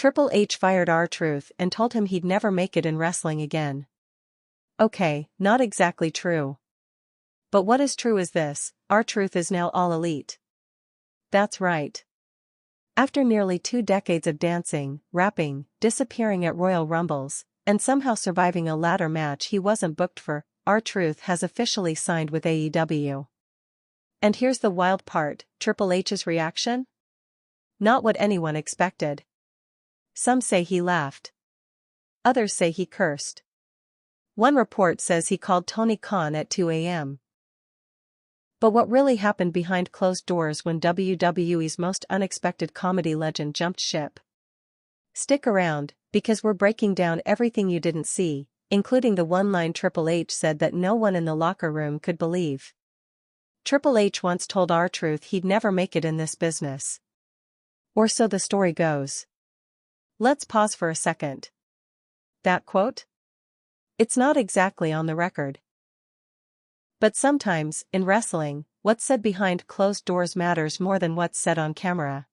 Triple H fired R-Truth and told him he'd never make it in wrestling again. Okay, not exactly true. But what is true is this: R-Truth is now All Elite. That's right. After nearly 2 decades of dancing, rapping, disappearing at Royal Rumbles, and somehow surviving a ladder match he wasn't booked for, R-Truth has officially signed with AEW. And here's the wild part: Triple H's reaction? Not what anyone expected. Some say he laughed. Others say he cursed. One report says he called Tony Khan at 2 a.m. But what really happened behind closed doors when WWE's most unexpected comedy legend jumped ship? Stick around, because we're breaking down everything you didn't see, including the one line Triple H said that no one in the locker room could believe. Triple H once told R-Truth he'd never make it in this business. Or so the story goes. Let's pause for a second. That quote? It's not exactly on the record. But sometimes, in wrestling, what's said behind closed doors matters more than what's said on camera.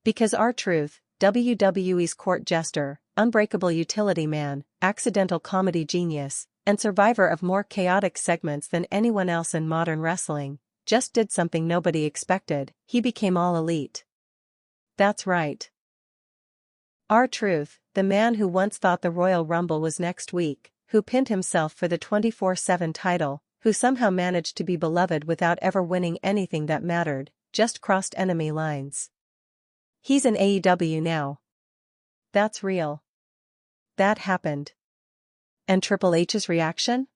Because R-Truth, WWE's court jester, unbreakable utility man, accidental comedy genius, and survivor of more chaotic segments than anyone else in modern wrestling, just did something nobody expected: he became All Elite. That's right. R-Truth, the man who once thought the Royal Rumble was next week, who pinned himself for the 24/7 title, who somehow managed to be beloved without ever winning anything that mattered, just crossed enemy lines. He's in AEW now. That's real. That happened. And Triple H's reaction?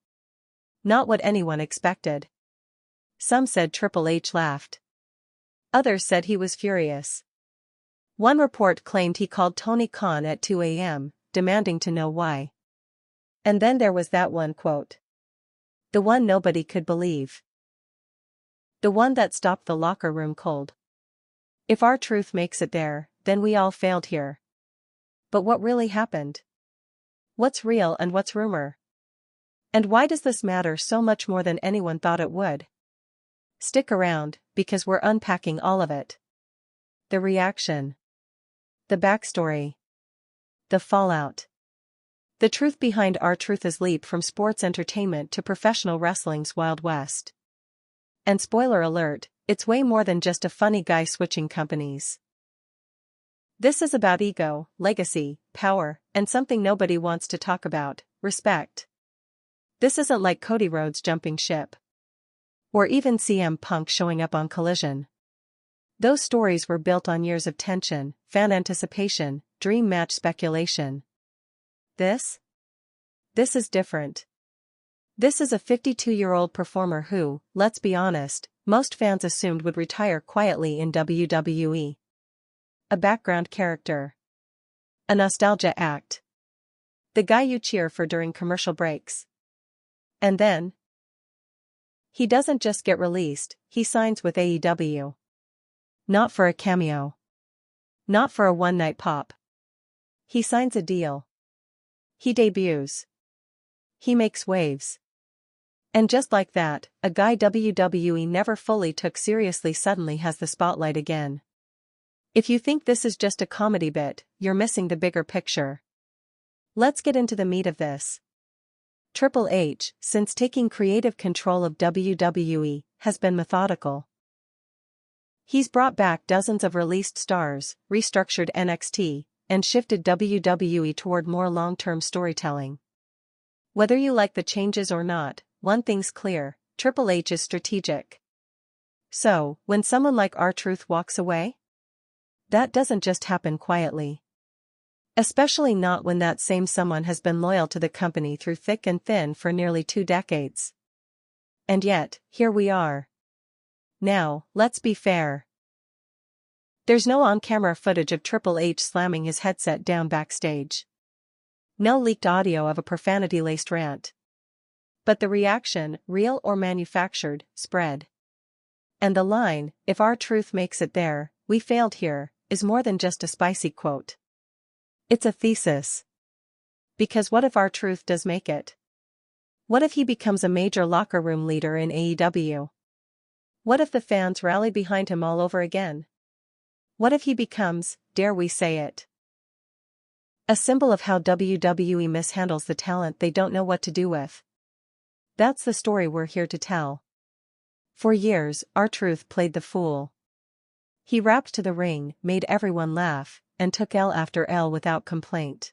Not what anyone expected. Some said Triple H laughed. Others said he was furious. One report claimed he called Tony Khan at 2 a.m., demanding to know why. And then there was that one quote. The one nobody could believe. The one that stopped the locker room cold. If R-Truth makes it there, then we all failed here. But what really happened? What's real and what's rumor? And why does this matter so much more than anyone thought it would? Stick around, because we're unpacking all of it. The reaction. The backstory. The fallout. The truth behind R-Truth's leap from sports entertainment to professional wrestling's Wild West. And spoiler alert, it's way more than just a funny guy switching companies. This is about ego, legacy, power, and something nobody wants to talk about: respect. This isn't like Cody Rhodes jumping ship. Or even CM Punk showing up on Collision. Those stories were built on years of tension, fan anticipation, dream match speculation. This is different. This is a 52-year-old performer who, let's be honest, most fans assumed would retire quietly in WWE. A background character. A nostalgia act. The guy you cheer for during commercial breaks. And then, he doesn't just get released, he signs with AEW. Not for a cameo. Not for a one-night pop. He signs a deal. He debuts. He makes waves. And just like that, a guy WWE never fully took seriously suddenly has the spotlight again. If you think this is just a comedy bit, you're missing the bigger picture. Let's get into the meat of this. Triple H, since taking creative control of WWE, has been methodical. He's brought back dozens of released stars, restructured NXT, and shifted WWE toward more long-term storytelling. Whether you like the changes or not, one thing's clear: Triple H is strategic. So, when someone like R-Truth walks away? That doesn't just happen quietly. Especially not when that same someone has been loyal to the company through thick and thin for nearly 2 decades. And yet, here we are. Now, let's be fair. There's no on-camera footage of Triple H slamming his headset down backstage. No leaked audio of a profanity-laced rant. But the reaction, real or manufactured, spread. And the line, "If R-Truth makes it there, we failed here," is more than just a spicy quote. It's a thesis. Because what if R-Truth does make it? What if he becomes a major locker room leader in AEW? What if the fans rally behind him all over again? What if he becomes, dare we say it, A symbol of how WWE mishandles the talent they don't know what to do with. That's the story we're here to tell. For years, R-Truth played the fool. He rapped to the ring, made everyone laugh, and took L after L without complaint.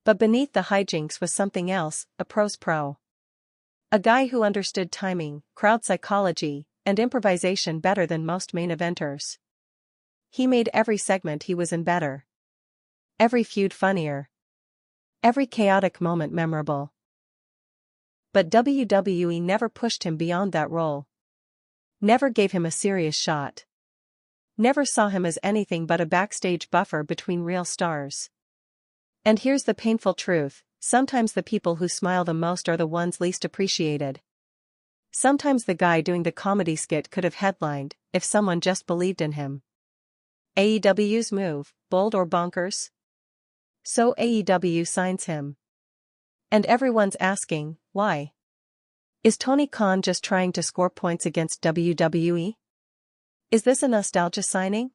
But beneath the hijinks was something else, a pro's pro. A guy who understood timing, crowd psychology, and improvisation better than most main eventers. He made every segment he was in better. Every feud funnier. Every chaotic moment memorable. But WWE never pushed him beyond that role. Never gave him a serious shot. Never saw him as anything but a backstage buffer between real stars. And here's the painful truth, sometimes the people who smile the most are the ones least appreciated. Sometimes the guy doing the comedy skit could have headlined, if someone just believed in him. AEW's move, bold or bonkers? So AEW signs him. And everyone's asking, why? Is Tony Khan just trying to score points against WWE? Is this a nostalgia signing?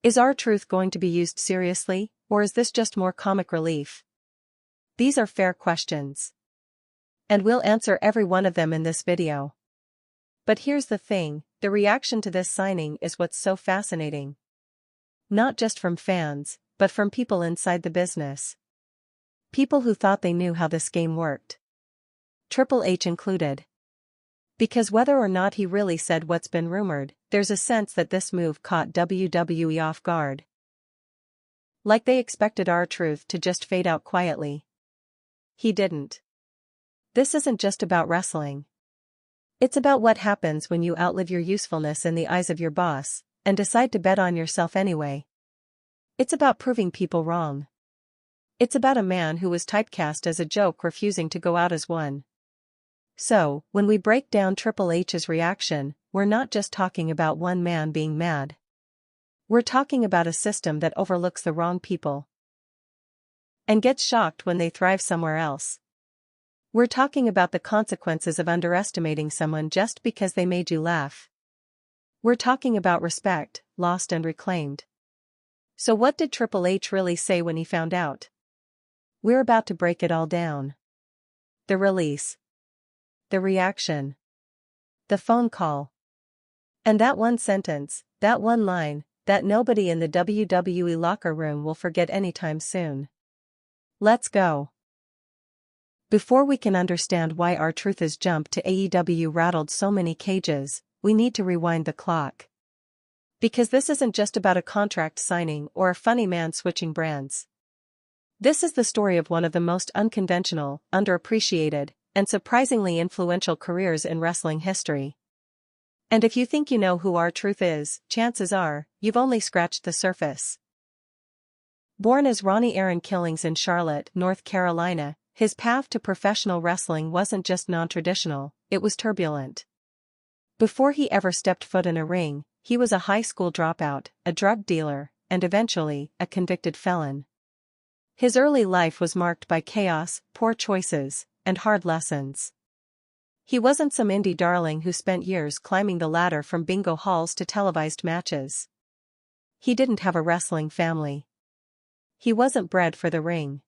Is R-Truth going to be used seriously, or is this just more comic relief? These are fair questions. And we'll answer every one of them in this video. But here's the thing, the reaction to this signing is what's so fascinating. Not just from fans, but from people inside the business. People who thought they knew how this game worked. Triple H included. Because whether or not he really said what's been rumored, there's a sense that this move caught WWE off guard. Like they expected R-Truth to just fade out quietly. He didn't. This isn't just about wrestling. It's about what happens when you outlive your usefulness in the eyes of your boss, and decide to bet on yourself anyway. It's about proving people wrong. It's about a man who was typecast as a joke refusing to go out as one. So, when we break down Triple H's reaction, we're not just talking about one man being mad. We're talking about a system that overlooks the wrong people and gets shocked when they thrive somewhere else. We're talking about the consequences of underestimating someone just because they made you laugh. We're talking about respect, lost and reclaimed. So what did Triple H really say when he found out? We're about to break it all down. The release. The reaction. The phone call. And that one sentence, that one line, that nobody in the WWE locker room will forget anytime soon. Let's go. Before we can understand why R-Truth's jump to AEW rattled so many cages, we need to rewind the clock. Because this isn't just about a contract signing or a funny man switching brands. This is the story of one of the most unconventional, underappreciated, and surprisingly influential careers in wrestling history. And if you think you know who R-Truth is, chances are, you've only scratched the surface. Born as Ronnie Aaron Killings in Charlotte, North Carolina, his path to professional wrestling wasn't just non-traditional, it was turbulent. Before he ever stepped foot in a ring, he was a high school dropout, a drug dealer, and eventually, a convicted felon. His early life was marked by chaos, poor choices, and hard lessons. He wasn't some indie darling who spent years climbing the ladder from bingo halls to televised matches. He didn't have a wrestling family. He wasn't bred for the ring.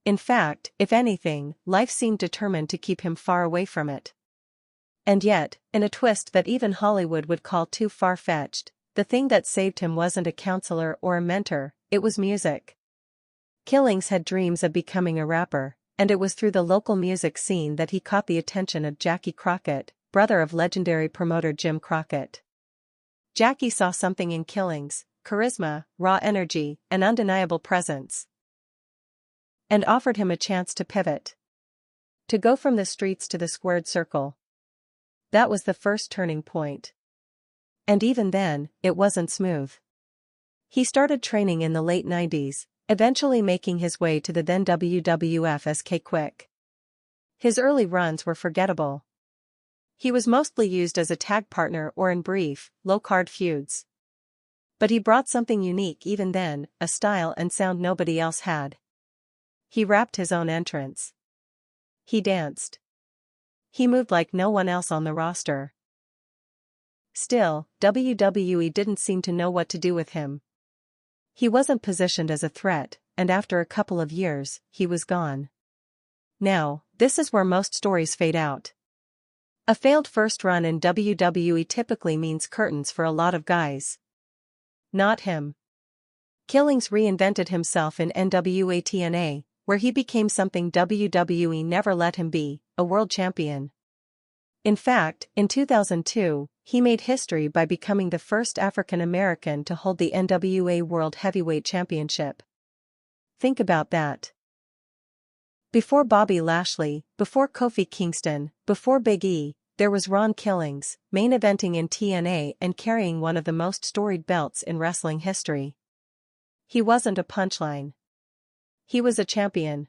In fact, if anything, life seemed determined to keep him far away from it. And yet, in a twist that even Hollywood would call too far-fetched, the thing that saved him wasn't a counselor or a mentor, it was music. Killings had dreams of becoming a rapper, and it was through the local music scene that he caught the attention of Jackie Crockett, brother of legendary promoter Jim Crockett. Jackie saw something in Killings, charisma, raw energy, and undeniable presence, and offered him a chance to pivot. To go from the streets to the squared circle. That was the first turning point. And even then, it wasn't smooth. He started training in the late 90s, eventually making his way to the then WWF as K-Quick. His early runs were forgettable. He was mostly used as a tag partner or in brief, low-card feuds. But he brought something unique even then, a style and sound nobody else had. He rapped his own entrance. He danced. He moved like no one else on the roster. Still, WWE didn't seem to know what to do with him. He wasn't positioned as a threat, and after a couple of years, he was gone. Now, this is where most stories fade out. A failed first run in WWE typically means curtains for a lot of guys. Not him. Killings reinvented himself in NWA TNA, where he became something WWE never let him be, a world champion. In fact, in 2002, he made history by becoming the first African American to hold the NWA World Heavyweight Championship. Think about that. Before Bobby Lashley, before Kofi Kingston, before Big E, there was Ron Killings, main eventing in TNA and carrying one of the most storied belts in wrestling history. He wasn't a punchline. He was a champion.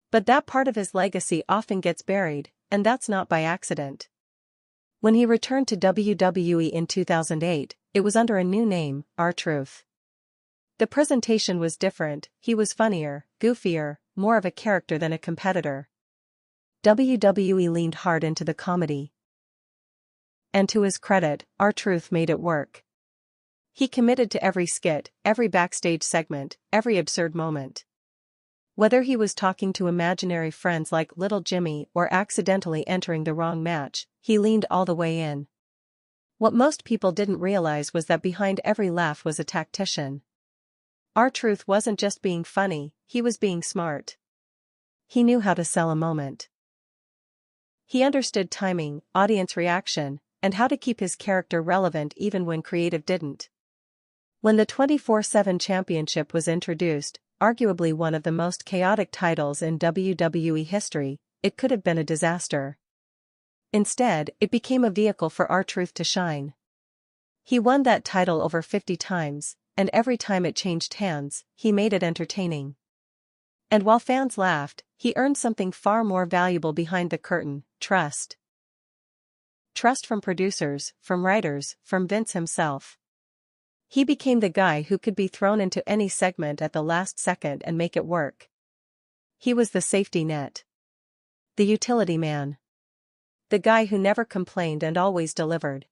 But that part of his legacy often gets buried, and that's not by accident. When he returned to WWE in 2008, it was under a new name, R-Truth. The presentation was different, he was funnier, goofier, more of a character than a competitor. WWE leaned hard into the comedy. And to his credit, R-Truth made it work. He committed to every skit, every backstage segment, every absurd moment. Whether he was talking to imaginary friends like Little Jimmy or accidentally entering the wrong match, he leaned all the way in. What most people didn't realize was that behind every laugh was a tactician. R-Truth wasn't just being funny, he was being smart. He knew how to sell a moment. He understood timing, audience reaction, and how to keep his character relevant even when creative didn't. When the 24/7 Championship was introduced, arguably one of the most chaotic titles in WWE history, it could have been a disaster. Instead, it became a vehicle for R-Truth to shine. He won that title over 50 times, and every time it changed hands, he made it entertaining. And while fans laughed, he earned something far more valuable behind the curtain: trust. Trust from producers, from writers, from Vince himself. He became the guy who could be thrown into any segment at the last second and make it work. He was the safety net. The utility man. The guy who never complained and always delivered.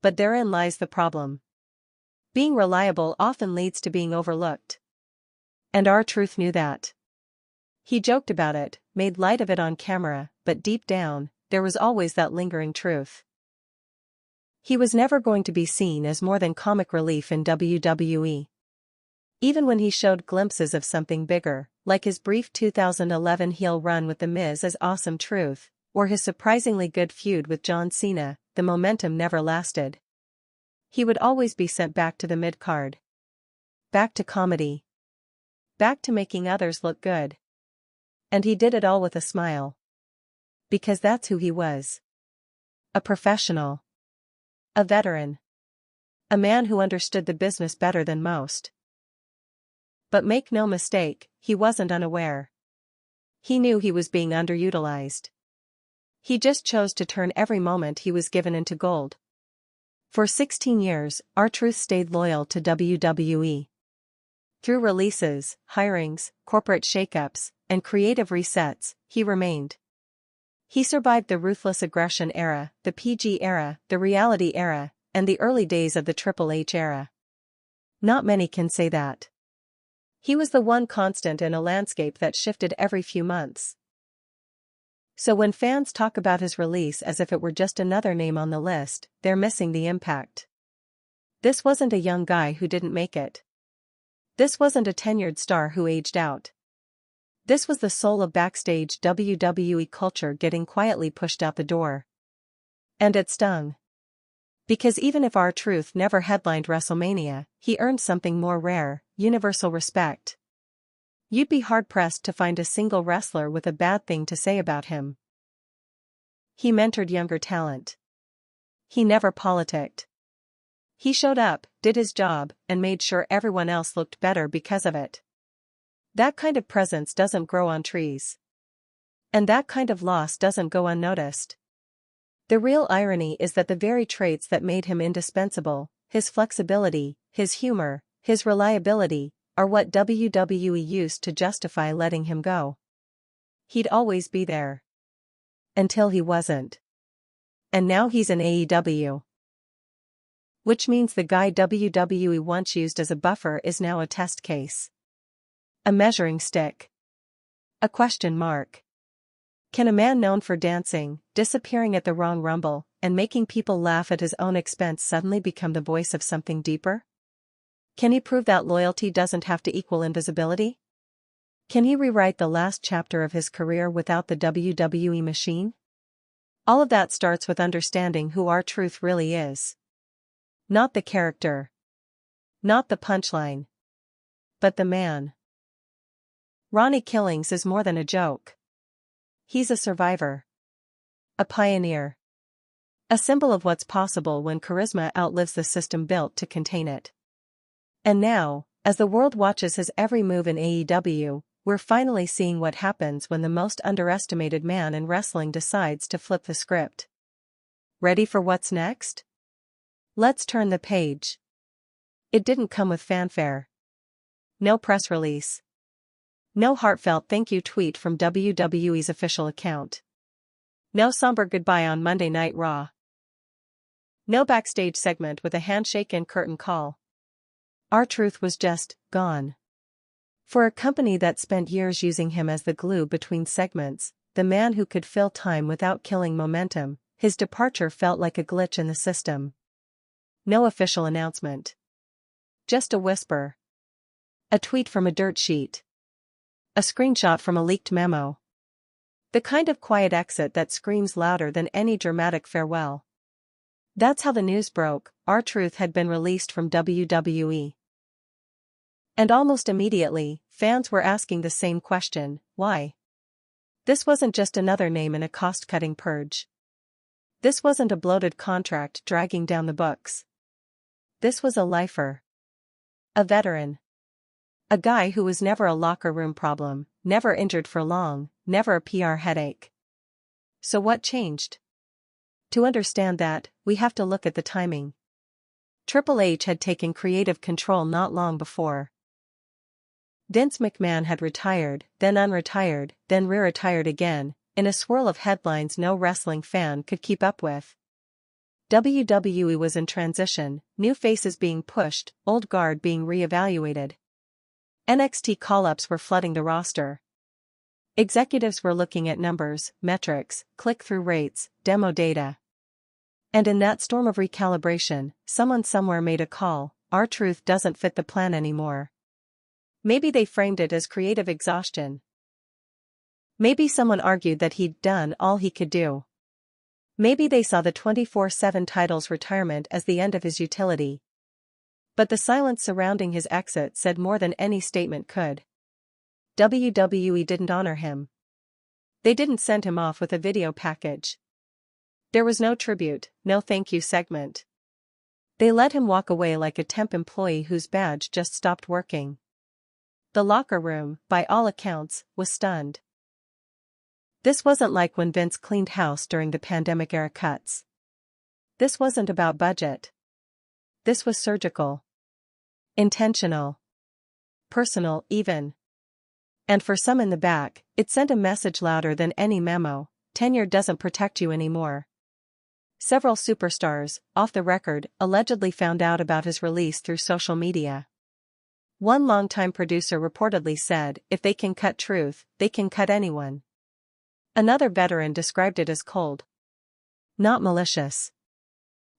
But therein lies the problem. Being reliable often leads to being overlooked. And R-Truth knew that. He joked about it, made light of it on camera, but deep down, there was always that lingering truth. He was never going to be seen as more than comic relief in WWE. Even when he showed glimpses of something bigger, like his brief 2011 heel run with The Miz as Awesome Truth, or his surprisingly good feud with John Cena, the momentum never lasted. He would always be sent back to the mid-card. Back to comedy. Back to making others look good. And he did it all with a smile. Because that's who he was. A professional. A veteran. A man who understood the business better than most. But make no mistake, he wasn't unaware. He knew he was being underutilized. He just chose to turn every moment he was given into gold. For 16 years, R-Truth stayed loyal to WWE. Through releases, hirings, corporate shakeups, and creative resets, he remained. He survived the ruthless aggression era, the PG era, the reality era, and the early days of the TripleH era. Not many can say that. He was the one constant in a landscape that shifted every few months. So when fans talk about his release as if it were just another name on the list, they're missing the impact. This wasn't a young guy who didn't make it. This wasn't a tenured star who aged out. This was the soul of backstage WWE culture getting quietly pushed out the door. And it stung. Because even if R-Truth never headlined WrestleMania, he earned something more rare: universal respect. You'd be hard-pressed to find a single wrestler with a bad thing to say about him. He mentored younger talent. He never politicked. He showed up, did his job, and made sure everyone else looked better because of it. That kind of presence doesn't grow on trees. And that kind of loss doesn't go unnoticed. The real irony is that the very traits that made him indispensable, his flexibility, his humor, his reliability, are what WWE used to justify letting him go. He'd always be there. Until he wasn't. And now he's in AEW. Which means the guy WWE once used as a buffer is now a test case. A measuring stick. A question mark. Can a man known for dancing, disappearing at the wrong Rumble, and making people laugh at his own expense suddenly become the voice of something deeper? Can he prove that loyalty doesn't have to equal invisibility? Can he rewrite the last chapter of his career without the WWE machine? All of that starts with understanding who R-Truth really is. Not the character. Not the punchline. But the man. Ronnie Killings is more than a joke. He's a survivor. A pioneer. A symbol of what's possible when charisma outlives the system built to contain it. And now, as the world watches his every move in AEW, we're finally seeing what happens when the most underestimated man in wrestling decides to flip the script. Ready for what's next? Let's turn the page. It didn't come with fanfare. No press release. No heartfelt thank you tweet from WWE's official account. No somber goodbye on Monday Night Raw. No backstage segment with a handshake and curtain call. R-Truth was just gone. For a company that spent years using him as the glue between segments, the man who could fill time without killing momentum, his departure felt like a glitch in the system. No official announcement. Just a whisper. A tweet from a dirt sheet. A screenshot from a leaked memo. The kind of quiet exit that screams louder than any dramatic farewell. That's how the news broke. R-Truth had been released from WWE. And almost immediately, fans were asking the same question, why? This wasn't just another name in a cost-cutting purge. This wasn't a bloated contract dragging down the books. This was a lifer. A veteran. A guy who was never a locker room problem, never injured for long, never a PR headache. So what changed? To understand that, we have to look at the timing. Triple H had taken creative control not long before. Vince McMahon had retired, then unretired, then re-retired again, in a swirl of headlines no wrestling fan could keep up with. WWE was in transition, new faces being pushed, old guard being re-evaluated. NXT call-ups were flooding the roster. Executives were looking at numbers, metrics, click-through rates, demo data. And in that storm of recalibration, someone somewhere made a call, R-Truth doesn't fit the plan anymore. Maybe they framed it as creative exhaustion. Maybe someone argued that he'd done all he could do. Maybe they saw the 24/7 title's retirement as the end of his utility. But the silence surrounding his exit said more than any statement could. WWE didn't honor him. They didn't send him off with a video package. There was no tribute, no thank you segment. They let him walk away like a temp employee whose badge just stopped working. The locker room, by all accounts, was stunned. This wasn't like when Vince cleaned house during the pandemic-era cuts. This wasn't about budget. This was surgical. Intentional. Personal, even. And for some in the back, it sent a message louder than any memo: tenure doesn't protect you anymore. Several superstars, off the record, allegedly found out about his release through social media. One longtime producer reportedly said, if they can cut truth, they can cut anyone. Another veteran described it as cold. Not malicious.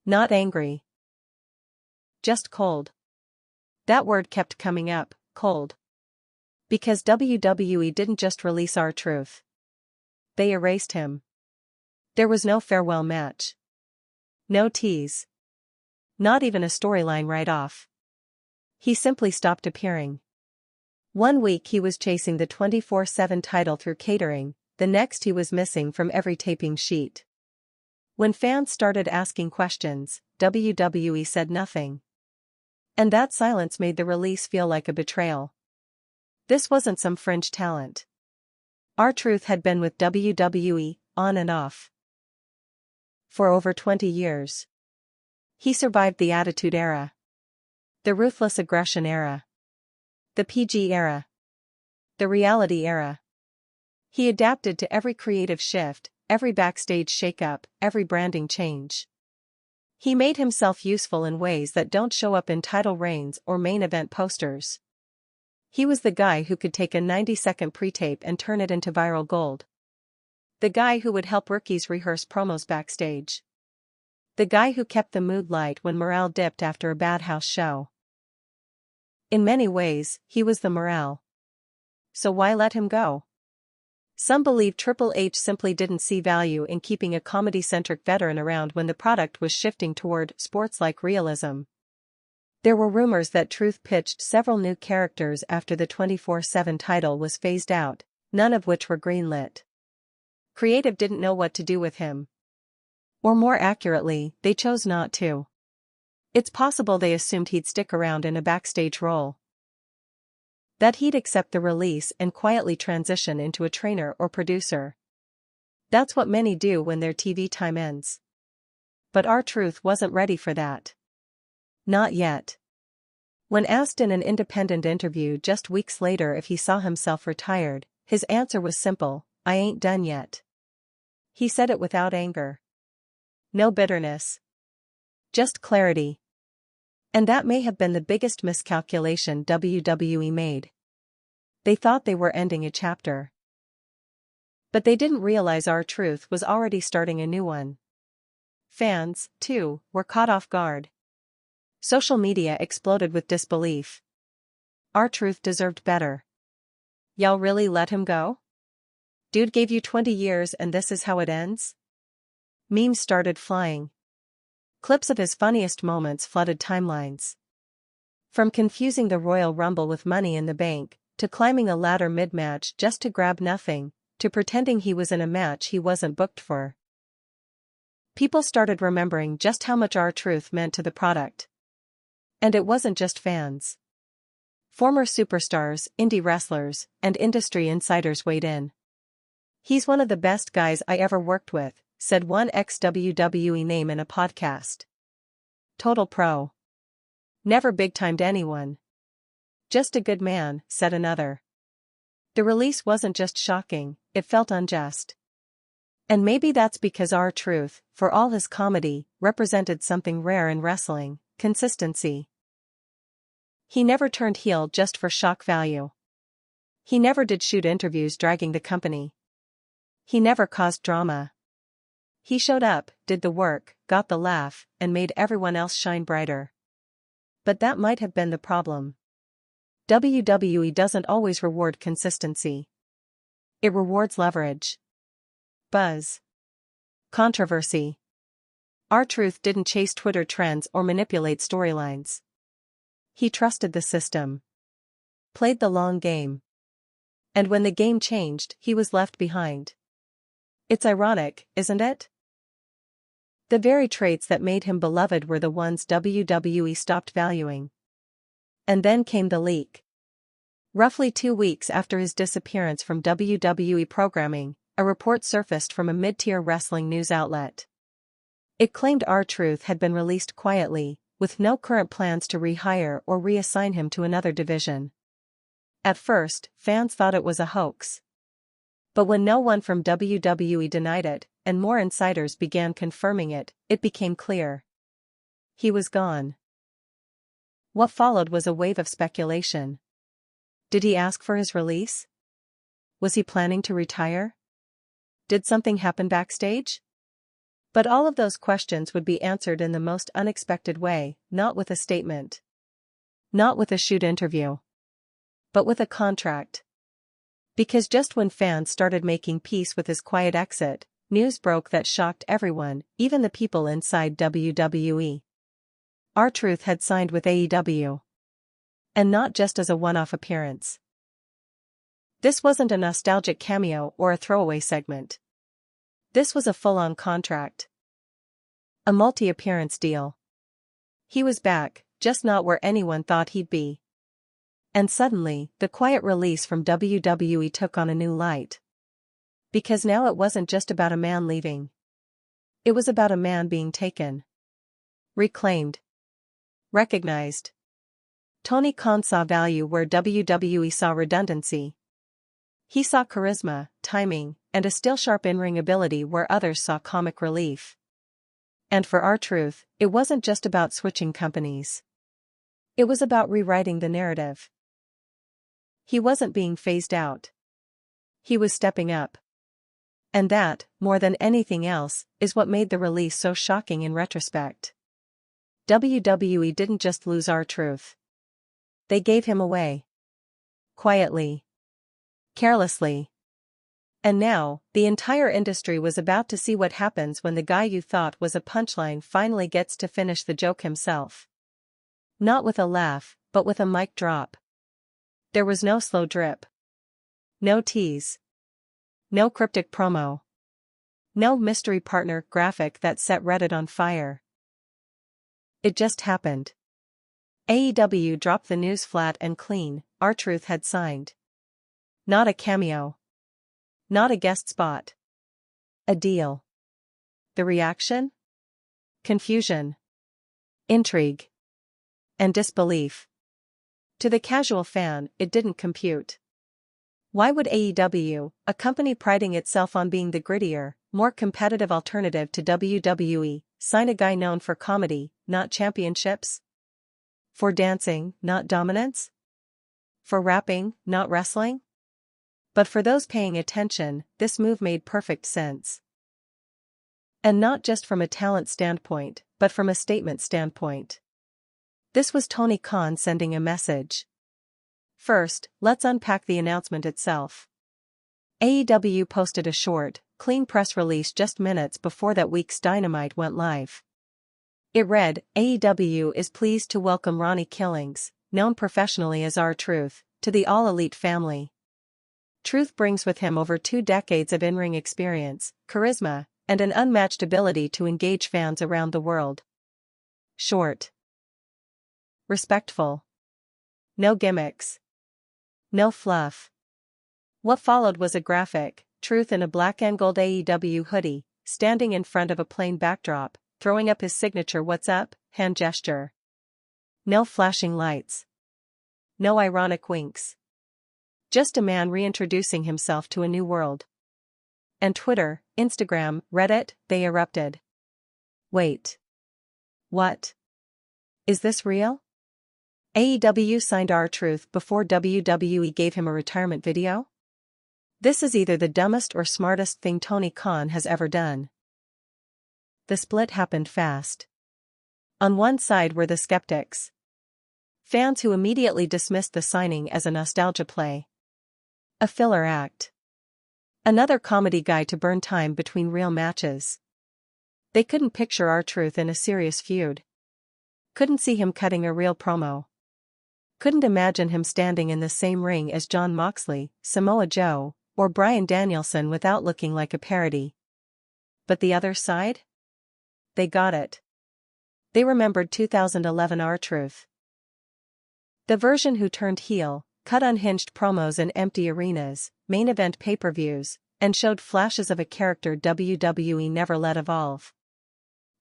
Not angry. Just cold. That word kept coming up, cold. Because WWE didn't just release R-Truth. They erased him. There was no farewell match. No tease. Not even a storyline write-off. He simply stopped appearing. One week he was chasing the 24/7 title through catering, the next he was missing from every taping sheet. When fans started asking questions, WWE said nothing. And that silence made the release feel like a betrayal. This wasn't some fringe talent. R-Truth had been with WWE, on and off. For over 20 years. He survived the Attitude Era. The Ruthless Aggression Era. The PG Era. The Reality Era. He adapted to every creative shift, every backstage shakeup, every branding change. He made himself useful in ways that don't show up in title reigns or main event posters. He was the guy who could take a 90-second pre-tape and turn it into viral gold. The guy who would help rookies rehearse promos backstage. The guy who kept the mood light when morale dipped after a bad house show. In many ways, he was the morale. So why let him go? Some believe Triple H simply didn't see value in keeping a comedy-centric veteran around when the product was shifting toward sports-like realism. There were rumors that Truth pitched several new characters after the 24/7 title was phased out, none of which were greenlit. Creative didn't know what to do with him. Or more accurately, they chose not to. It's possible they assumed he'd stick around in a backstage role. That he'd accept the release and quietly transition into a trainer or producer. That's what many do when their TV time ends. But R-Truth wasn't ready for that. Not yet. When asked in an independent interview just weeks later if he saw himself retired, his answer was simple: "I ain't done yet." He said it without anger. No bitterness. Just clarity. And that may have been the biggest miscalculation WWE made. They thought they were ending a chapter. But they didn't realize R-Truth was already starting a new one. Fans, too, were caught off guard. Social media exploded with disbelief. R-Truth deserved better. Y'all really let him go? Dude gave you 20 years and this is how it ends? Memes started flying. Clips of his funniest moments flooded timelines. From confusing the Royal Rumble with Money in the Bank, to climbing a ladder mid-match just to grab nothing, to pretending he was in a match he wasn't booked for. People started remembering just how much R-Truth meant to the product. And it wasn't just fans. Former superstars, indie wrestlers, and industry insiders weighed in. "He's one of the best guys I ever worked with," said one ex-WWE name in a podcast. "Total pro. Never big-timed anyone. Just a good man," said another. The release wasn't just shocking, it felt unjust. And maybe that's because R-Truth, for all his comedy, represented something rare in wrestling: consistency. He never turned heel just for shock value. He never did shoot interviews dragging the company. He never caused drama. He showed up, did the work, got the laugh, and made everyone else shine brighter. But that might have been the problem. WWE doesn't always reward consistency. It rewards leverage. Buzz. Controversy. R-Truth didn't chase Twitter trends or manipulate storylines. He trusted the system. Played the long game. And when the game changed, he was left behind. It's ironic, isn't it? The very traits that made him beloved were the ones WWE stopped valuing. And then came the leak. Roughly 2 weeks after his disappearance from WWE programming, a report surfaced from a mid-tier wrestling news outlet. It claimed R-Truth had been released quietly, with no current plans to rehire or reassign him to another division. At first, fans thought it was a hoax. But when no one from WWE denied it, and more insiders began confirming it, it became clear. He was gone. What followed was a wave of speculation. Did he ask for his release? Was he planning to retire? Did something happen backstage? But all of those questions would be answered in the most unexpected way, not with a statement. Not with a shoot interview. But with a contract. Because just when fans started making peace with his quiet exit, news broke that shocked everyone, even the people inside WWE. R-Truth had signed with AEW. And not just as a one-off appearance. This wasn't a nostalgic cameo or a throwaway segment. This was a full-on contract. A multi-appearance deal. He was back, just not where anyone thought he'd be. And suddenly, the quiet release from WWE took on a new light. Because now it wasn't just about a man leaving. It was about a man being taken. Reclaimed. Recognized. Tony Khan saw value where WWE saw redundancy. He saw charisma, timing, and a still-sharp in-ring ability where others saw comic relief. And for R-Truth, it wasn't just about switching companies. It was about rewriting the narrative. He wasn't being phased out. He was stepping up. And that, more than anything else, is what made the release so shocking in retrospect. WWE didn't just lose R-Truth. They gave him away. Quietly. Carelessly. And now, the entire industry was about to see what happens when the guy you thought was a punchline finally gets to finish the joke himself. Not with a laugh, but with a mic drop. There was no slow drip. No tease. No cryptic promo. No mystery partner graphic that set Reddit on fire. It just happened. AEW dropped the news flat and clean. R-Truth had signed. Not a cameo. Not a guest spot. A deal. The reaction? Confusion. Intrigue. And disbelief. To the casual fan, it didn't compute. Why would AEW, a company priding itself on being the grittier, more competitive alternative to WWE, sign a guy known for comedy, not championships? For dancing, not dominance? For rapping, not wrestling? But for those paying attention, this move made perfect sense. And not just from a talent standpoint, but from a statement standpoint. This was Tony Khan sending a message. First, let's unpack the announcement itself. AEW posted a short, clean press release just minutes before that week's Dynamite went live. It read, AEW is pleased to welcome Ronnie Killings, known professionally as R-Truth, to the All Elite family. Truth brings with him over 2 decades of in-ring experience, charisma, and an unmatched ability to engage fans around the world. Short. Respectful. No gimmicks. No fluff. What followed was a graphic, Truth in a black and gold AEW hoodie, standing in front of a plain backdrop, throwing up his signature "What's up" hand gesture. No flashing lights. No ironic winks. Just a man reintroducing himself to a new world. And Twitter, Instagram, Reddit, they erupted. Wait. What? Is this real? AEW signed R-Truth before WWE gave him a retirement video? This is either the dumbest or smartest thing Tony Khan has ever done. The split happened fast. On one side were the skeptics. Fans who immediately dismissed the signing as a nostalgia play. A filler act. Another comedy guy to burn time between real matches. They couldn't picture R-Truth in a serious feud. Couldn't see him cutting a real promo. Couldn't imagine him standing in the same ring as Jon Moxley, Samoa Joe, or Bryan Danielson without looking like a parody. But the other side? They got it. They remembered 2011 R-Truth. The version who turned heel, cut unhinged promos in empty arenas, main event pay-per-views, and showed flashes of a character WWE never let evolve.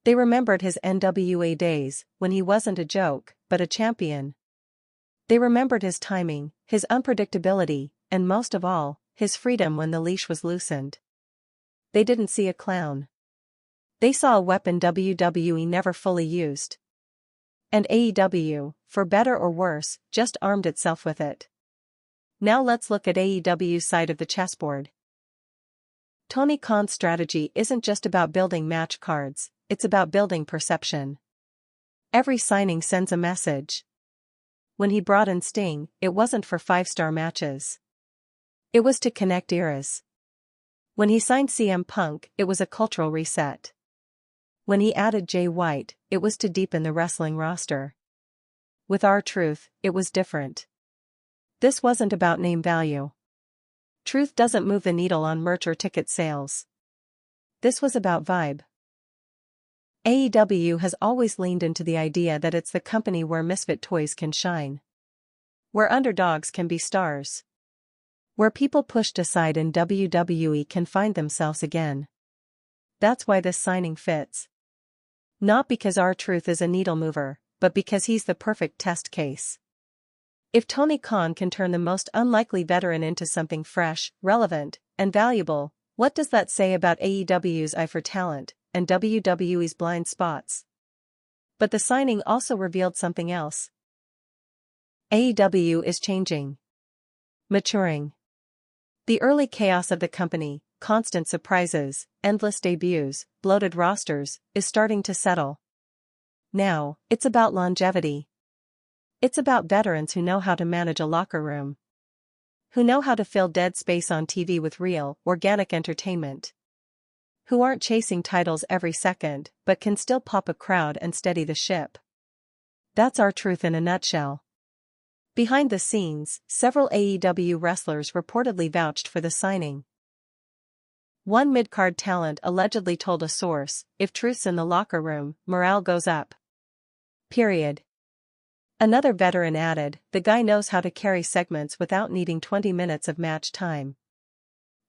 They remembered his NWA days, when he wasn't a joke, but a champion. They remembered his timing, his unpredictability, and most of all, his freedom when the leash was loosened. They didn't see a clown. They saw a weapon WWE never fully used. And AEW, for better or worse, just armed itself with it. Now let's look at AEW's side of the chessboard. Tony Khan's strategy isn't just about building match cards, it's about building perception. Every signing sends a message. When he brought in Sting, it wasn't for 5-star matches. It was to connect eras. When he signed CM Punk, it was a cultural reset. When he added Jay White, it was to deepen the wrestling roster. With R-Truth, it was different. This wasn't about name value. Truth doesn't move the needle on merch or ticket sales. This was about vibe. AEW has always leaned into the idea that it's the company where misfit toys can shine. Where underdogs can be stars. Where people pushed aside in WWE can find themselves again. That's why this signing fits. Not because R-Truth is a needle mover, but because he's the perfect test case. If Tony Khan can turn the most unlikely veteran into something fresh, relevant, and valuable, what does that say about AEW's eye for talent, and WWE's blind spots. But the signing also revealed something else. AEW is changing. Maturing. The early chaos of the company, constant surprises, endless debuts, bloated rosters, is starting to settle. Now, it's about longevity. It's about veterans who know how to manage a locker room. Who know how to fill dead space on TV with real, organic entertainment. Who aren't chasing titles every second, but can still pop a crowd and steady the ship. That's R-Truth in a nutshell. Behind the scenes, several AEW wrestlers reportedly vouched for the signing. One mid-card talent allegedly told a source, "If Truth's in the locker room, morale goes up. Period." Another veteran added, "The guy knows how to carry segments without needing 20 minutes of match time.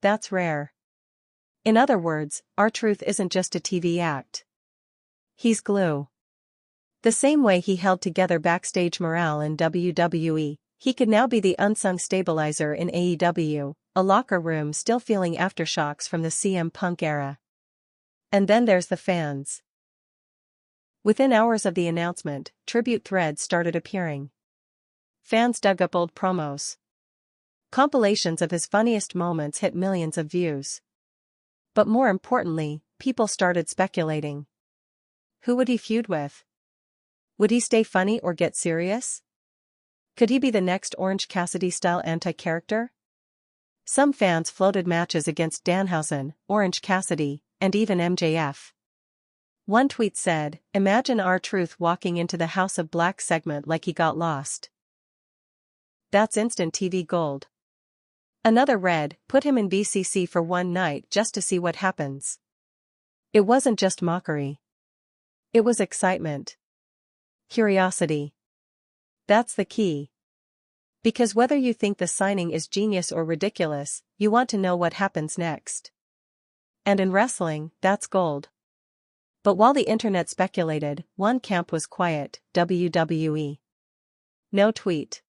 That's rare." In other words, R-Truth isn't just a TV act. He's glue. The same way he held together backstage morale in WWE, he could now be the unsung stabilizer in AEW, a locker room still feeling aftershocks from the CM Punk era. And then there's the fans. Within hours of the announcement, tribute threads started appearing. Fans dug up old promos. Compilations of his funniest moments hit millions of views. But more importantly, people started speculating. Who would he feud with? Would he stay funny or get serious? Could he be the next Orange Cassidy-style anti-character? Some fans floated matches against Danhausen, Orange Cassidy, and even MJF. One tweet said, "Imagine R-Truth walking into the House of Black segment like he got lost." That's instant TV gold. Another read, "Put him in BCC for one night just to see what happens." It wasn't just mockery. It was excitement. Curiosity. That's the key. Because whether you think the signing is genius or ridiculous, you want to know what happens next. And in wrestling, that's gold. But while the internet speculated, one camp was quiet, WWE. No tweet.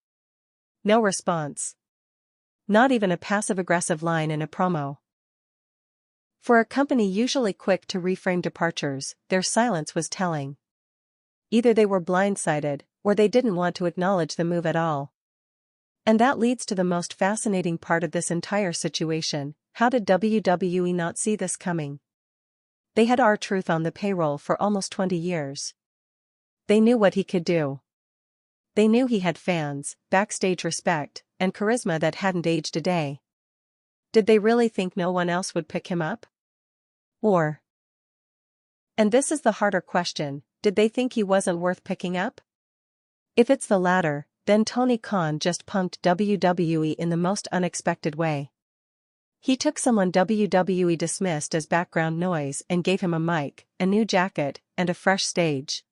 No response. Not even a passive-aggressive line in a promo. For a company usually quick to reframe departures, their silence was telling. Either they were blindsided, or they didn't want to acknowledge the move at all. And that leads to the most fascinating part of this entire situation. How did WWE not see this coming? They had R-Truth on the payroll for almost 20 years. They knew what he could do. They knew he had fans, backstage respect, and charisma that hadn't aged a day. Did they really think no one else would pick him up? Or, and this is the harder question, did they think he wasn't worth picking up? If it's the latter, then Tony Khan just punked WWE in the most unexpected way. He took someone WWE dismissed as background noise and gave him a mic, a new jacket, and a fresh stage.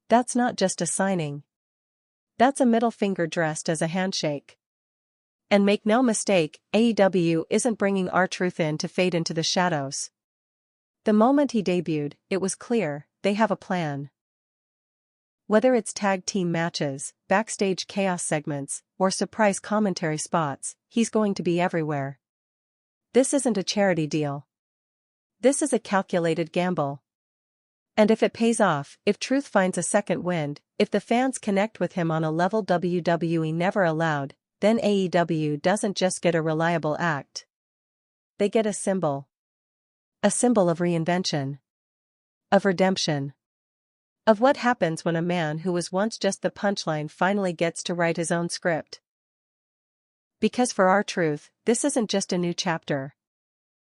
That's not just a signing. That's a middle finger dressed as a handshake. And make no mistake, AEW isn't bringing R-Truth in to fade into the shadows. The moment he debuted, it was clear, they have a plan. Whether it's tag team matches, backstage chaos segments, or surprise commentary spots, he's going to be everywhere. This isn't a charity deal. This is a calculated gamble. And if it pays off, if Truth finds a second wind, if the fans connect with him on a level WWE never allowed, then AEW doesn't just get a reliable act. They get a symbol. A symbol of reinvention. Of redemption. Of what happens when a man who was once just the punchline finally gets to write his own script. Because for R-Truth, this isn't just a new chapter.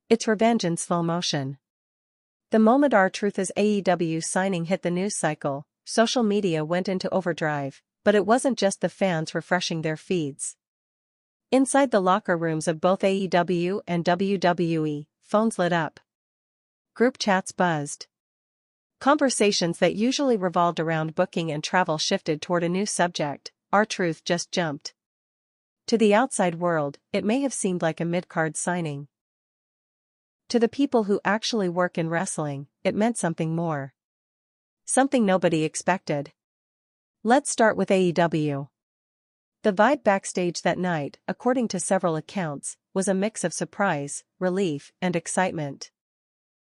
It's revenge in slow motion. The moment R-Truth's AEW signing hit the news cycle, social media went into overdrive, but it wasn't just the fans refreshing their feeds. Inside the locker rooms of both AEW and WWE, phones lit up. Group chats buzzed. Conversations that usually revolved around booking and travel shifted toward a new subject. R-Truth just jumped. To the outside world, it may have seemed like a mid-card signing. To the people who actually work in wrestling, it meant something more. Something nobody expected. Let's start with AEW. The vibe backstage that night, according to several accounts, was a mix of surprise, relief, and excitement.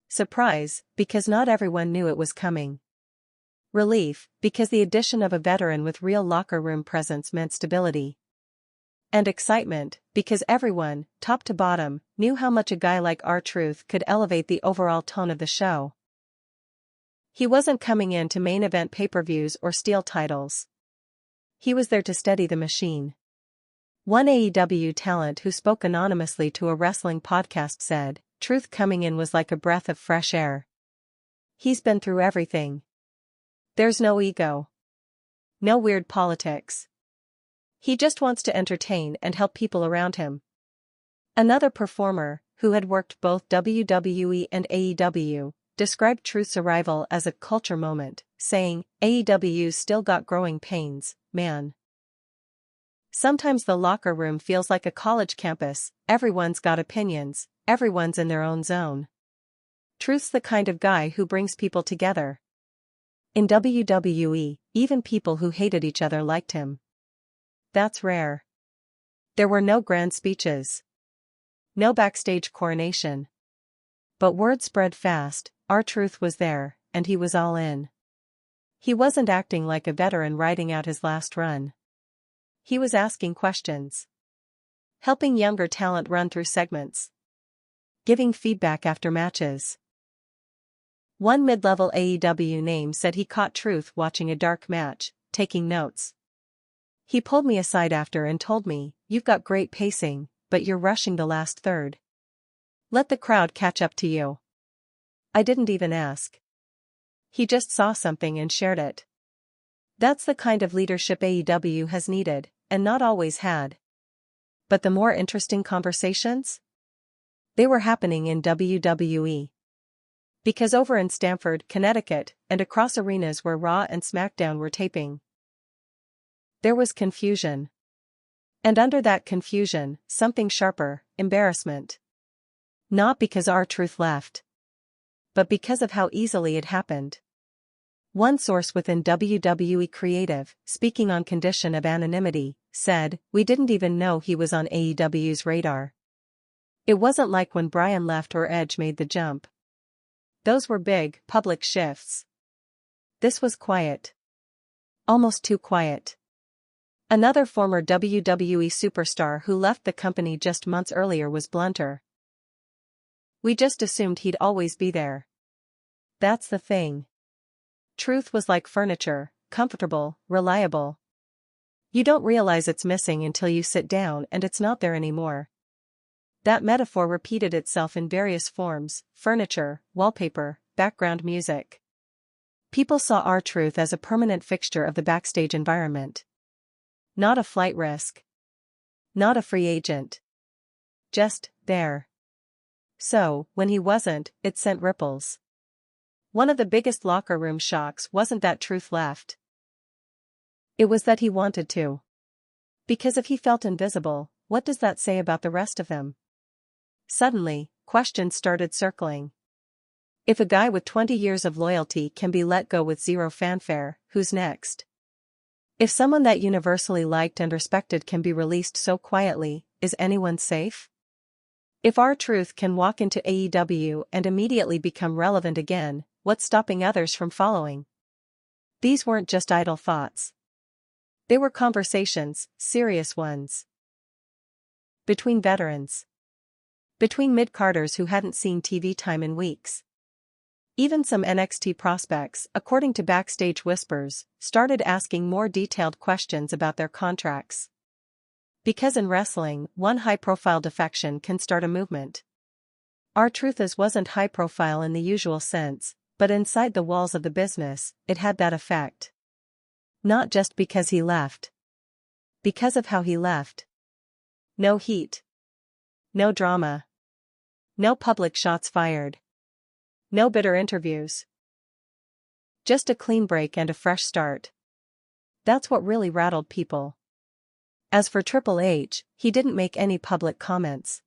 Surprise, because not everyone knew it was coming. Relief, because the addition of a veteran with real locker room presence meant stability. And excitement, because everyone, top to bottom, knew how much a guy like R-Truth could elevate the overall tone of the show. He wasn't coming in to main event pay-per-views or steal titles. He was there to steady the machine. One AEW talent who spoke anonymously to a wrestling podcast said, "Truth coming in was like a breath of fresh air. He's been through everything. There's no ego. No weird politics. He just wants to entertain and help people around him." Another performer, who had worked both WWE and AEW, described Truth's arrival as a culture moment, saying, "AEW's still got growing pains, man. Sometimes the locker room feels like a college campus, everyone's got opinions, everyone's in their own zone. Truth's the kind of guy who brings people together." In WWE, even people who hated each other liked him. That's rare. There were no grand speeches. No backstage coronation. But word spread fast, R-Truth was there, and he was all in. He wasn't acting like a veteran riding out his last run. He was asking questions. Helping younger talent run through segments. Giving feedback after matches. One mid-level AEW name said he caught Truth watching a dark match, taking notes. "He pulled me aside after and told me, 'You've got great pacing, but you're rushing the last third. Let the crowd catch up to you.' I didn't even ask. He just saw something and shared it." That's the kind of leadership AEW has needed, and not always had. But the more interesting conversations? They were happening in WWE. Because over in Stamford, Connecticut, and across arenas where Raw and SmackDown were taping, there was confusion. And under that confusion, something sharper, embarrassment. Not because R-Truth left, but because of how easily it happened. One source within WWE Creative, speaking on condition of anonymity, said, "We didn't even know he was on AEW's radar. It wasn't like when Bryan left or Edge made the jump. Those were big, public shifts. This was quiet. Almost too quiet." Another former WWE superstar who left the company just months earlier was blunter. "We just assumed he'd always be there. That's the thing. Truth was like furniture, comfortable, reliable. You don't realize it's missing until you sit down and it's not there anymore." That metaphor repeated itself in various forms: furniture, wallpaper, background music. People saw R-Truth as a permanent fixture of the backstage environment. Not a flight risk. Not a free agent. Just there. So, when he wasn't, it sent ripples. One of the biggest locker room shocks wasn't that Truth left. It was that he wanted to. Because if he felt invisible, what does that say about the rest of them? Suddenly, questions started circling. If a guy with 20 years of loyalty can be let go with zero fanfare, who's next? If someone that universally liked and respected can be released so quietly, is anyone safe? If R-Truth can walk into AEW and immediately become relevant again, what's stopping others from following? These weren't just idle thoughts. They were conversations, serious ones. Between veterans. Between mid-carders who hadn't seen TV time in weeks. Even some NXT prospects, according to backstage whispers, started asking more detailed questions about their contracts. Because in wrestling, one high-profile defection can start a movement. R-Truth's wasn't high-profile in the usual sense, but inside the walls of the business, it had that effect. Not just because he left. Because of how he left. No heat. No drama. No public shots fired. No bitter interviews. Just a clean break and a fresh start. That's what really rattled people. As for TripleH, he didn't make any public comments.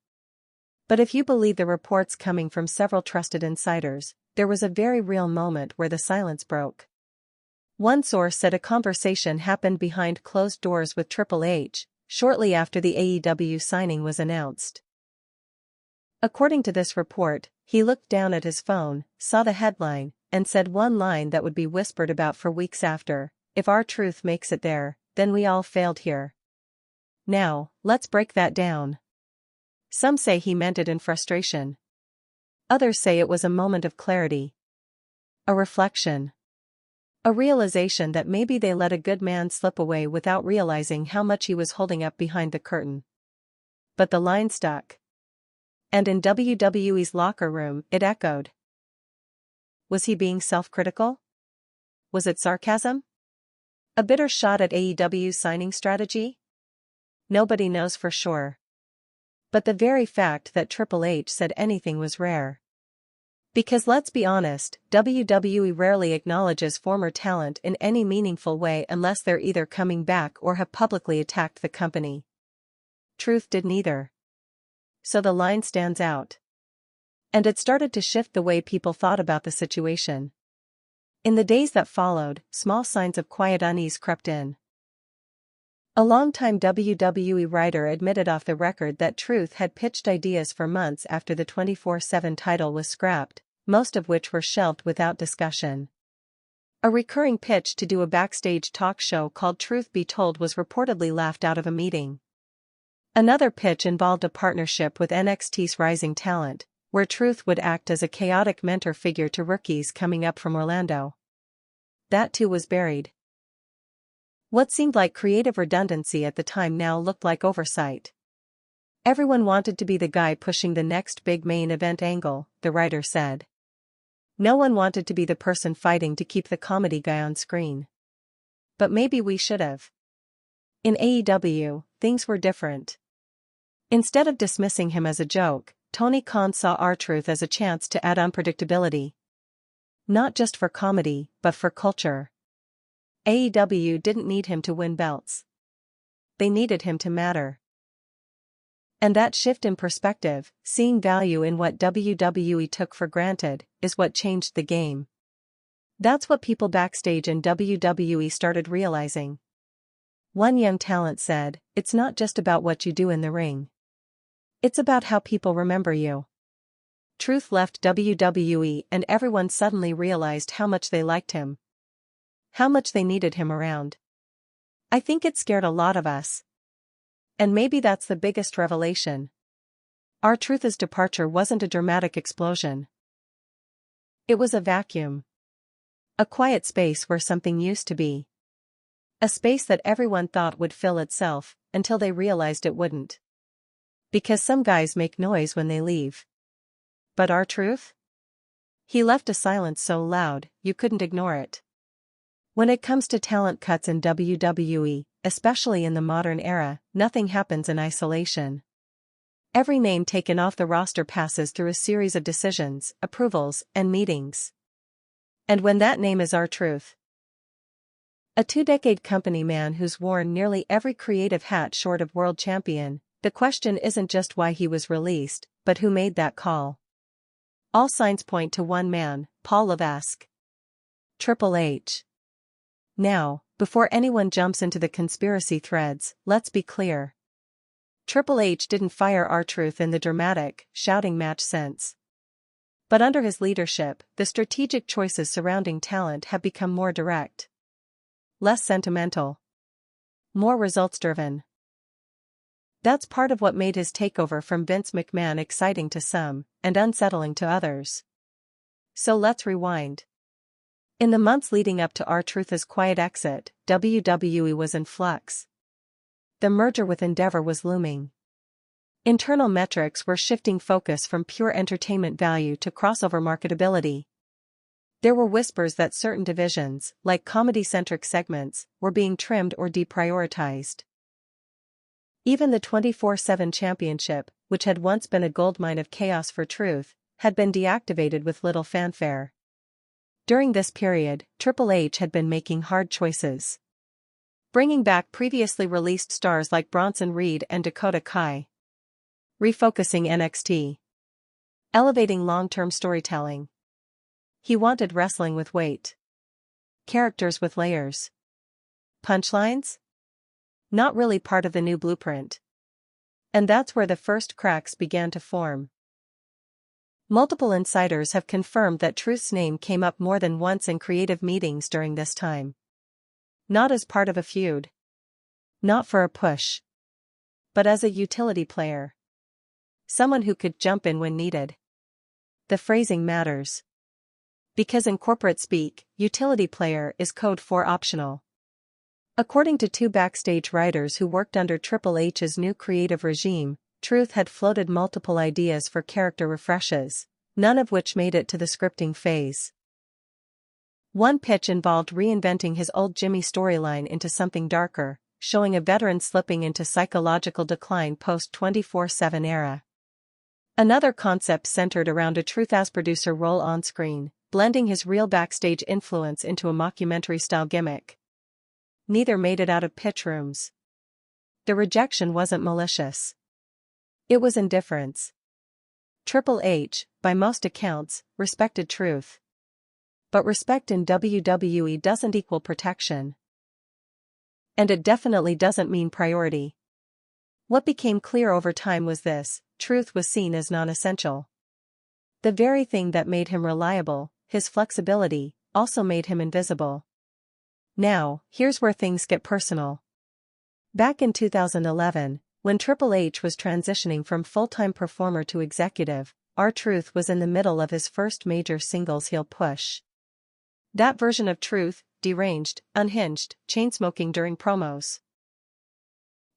But if you believe the reports coming from several trusted insiders, there was a very real moment where the silence broke. One source said a conversation happened behind closed doors with TripleH, shortly after the AEW signing was announced. According to this report, He looked down at his phone, saw the headline, and said one line that would be whispered about for weeks after: "If R-Truth makes it there, then we all failed here." Now, let's break that down. Some say he meant it in frustration. Others say it was a moment of clarity. A reflection. A realization that maybe they let a good man slip away without realizing how much he was holding up behind the curtain. But the line stuck. And in WWE's locker room, it echoed. Was he being self-critical? Was it sarcasm? A bitter shot at AEW's signing strategy? Nobody knows for sure. But the very fact that Triple H said anything was rare. Because let's be honest, WWE rarely acknowledges former talent in any meaningful way unless they're either coming back or have publicly attacked the company. Truth didn't either. So the line stands out. And it started to shift the way people thought about the situation. In the days that followed, small signs of quiet unease crept in. A longtime WWE writer admitted off the record that Truth had pitched ideas for months after the 24/7 title was scrapped, most of which were shelved without discussion. A recurring pitch to do a backstage talk show called Truth Be Told was reportedly laughed out of a meeting. Another pitch involved a partnership with NXT's rising talent, where Truth would act as a chaotic mentor figure to rookies coming up from Orlando. That too was buried. What seemed like creative redundancy at the time now looked like oversight. Everyone wanted to be the guy pushing the next big main event angle, the writer said. No one wanted to be the person fighting to keep the comedy guy on screen. But maybe we should have. In AEW, things were different. Instead of dismissing him as a joke, Tony Khan saw R-Truth as a chance to add unpredictability. Not just for comedy, but for culture. AEW didn't need him to win belts. They needed him to matter. And that shift in perspective, seeing value in what WWE took for granted, is what changed the game. That's what people backstage in WWE started realizing. One young talent said, "It's not just about what you do in the ring. It's about how people remember you." Truth left WWE and everyone suddenly realized how much they liked him. How much they needed him around. I think it scared a lot of us. And maybe that's the biggest revelation. R-Truth's departure wasn't a dramatic explosion. It was a vacuum. A quiet space where something used to be. A space that everyone thought would fill itself, until they realized it wouldn't. Because some guys make noise when they leave. But R-Truth? He left a silence so loud, you couldn't ignore it. When it comes to talent cuts in WWE, especially in the modern era, nothing happens in isolation. Every name taken off the roster passes through a series of decisions, approvals, and meetings. And when that name is R-Truth, a two-decade company man who's worn nearly every creative hat short of world champion, the question isn't just why he was released, but who made that call. All signs point to one man, Paul Levesque. Triple H. Now, before anyone jumps into the conspiracy threads, let's be clear. Triple H didn't fire R-Truth in the dramatic, shouting match sense. But under his leadership, the strategic choices surrounding talent have become more direct. Less sentimental. More results-driven. That's part of what made his takeover from Vince McMahon exciting to some, and unsettling to others. So let's rewind. In the months leading up to R-Truth's quiet exit, WWE was in flux. The merger with Endeavor was looming. Internal metrics were shifting focus from pure entertainment value to crossover marketability. There were whispers that certain divisions, like comedy-centric segments, were being trimmed or deprioritized. Even the 24/7 championship, which had once been a goldmine of chaos for Truth, had been deactivated with little fanfare. During this period, Triple H had been making hard choices. Bringing back previously released stars like Bronson Reed and Dakota Kai. Refocusing NXT. Elevating long-term storytelling. He wanted wrestling with weight. Characters with layers. Punchlines? Not really part of the new blueprint. And that's where the first cracks began to form. Multiple insiders have confirmed that Truth's name came up more than once in creative meetings during this time. Not as part of a feud. Not for a push. But as a utility player. Someone who could jump in when needed. The phrasing matters. Because in corporate speak, utility player is code for optional. According to two backstage writers who worked under Triple H's new creative regime, Truth had floated multiple ideas for character refreshes, none of which made it to the scripting phase. One pitch involved reinventing his old Jimmy storyline into something darker, showing a veteran slipping into psychological decline post-24/7 era. Another concept centered around a Truth as producer role on screen, blending his real backstage influence into a mockumentary-style gimmick. Neither made it out of pitch rooms. The rejection wasn't malicious. It was indifference. Triple H, by most accounts, respected Truth. But respect in WWE doesn't equal protection. And it definitely doesn't mean priority. What became clear over time was this: Truth was seen as non-essential. The very thing that made him reliable, his flexibility, also made him invisible. Now, here's where things get personal. Back in 2011, when Triple H was transitioning from full-time performer to executive, R-Truth was in the middle of his first major singles heel push. That version of Truth, deranged, unhinged, chain-smoking during promos,